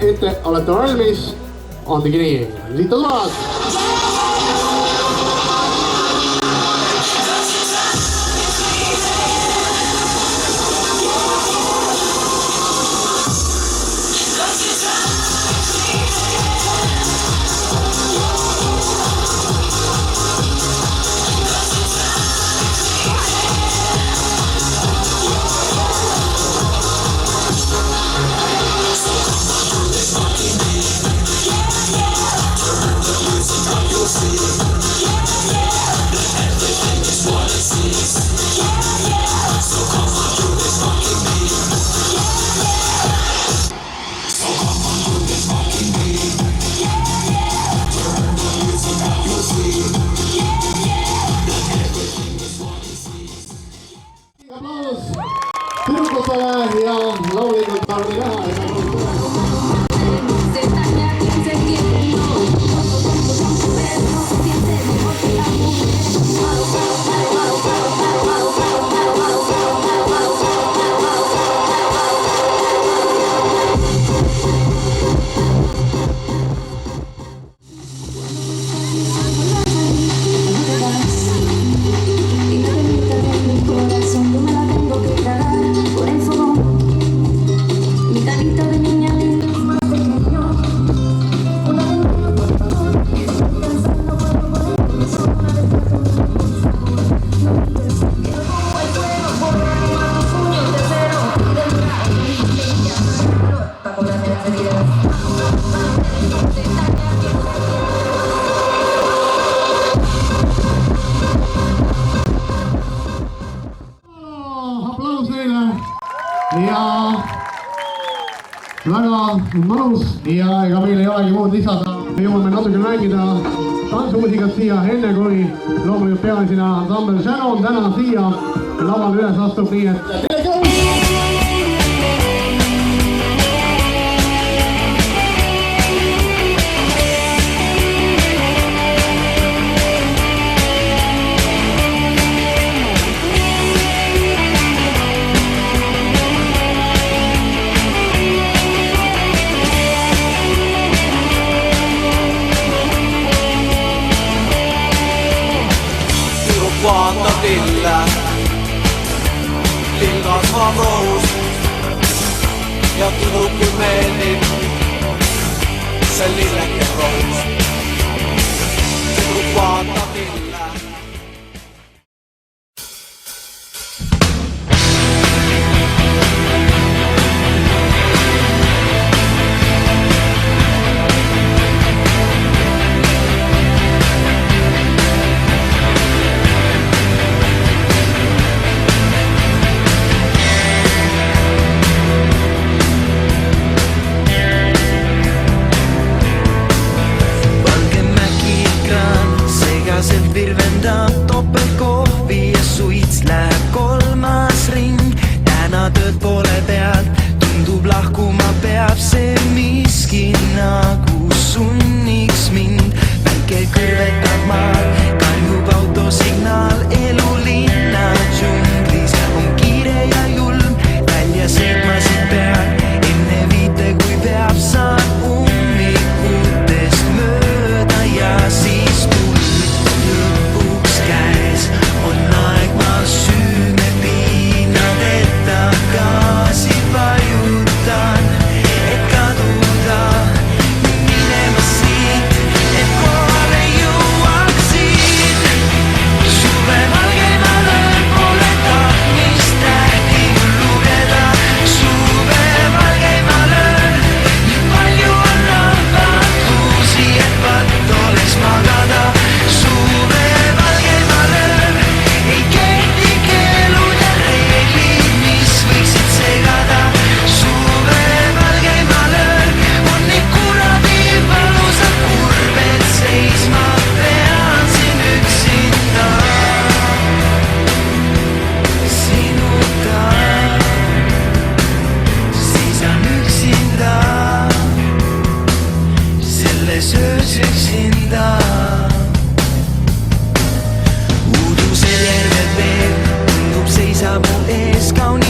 Et te olete valmis, on tegi nii, liitad maad. Tüdrukutele ja loomulikult Tarvi Raha. Ja väga mõnus ja ega meil ei olegi muud lisada. Me jõuame natuke mängida tantsumusikat siia enne, kui loomulikult pealisena ansambel Shannon täna siia laval üles astub, nii et vaatab lille, lill kasvab roos ja tüdrukul meeldib see lilleke roos. Tüdruk vaatab lille. Valge mäkikraan segased ganda. Udu seljerved veel tundub seisab mu ees kaunis.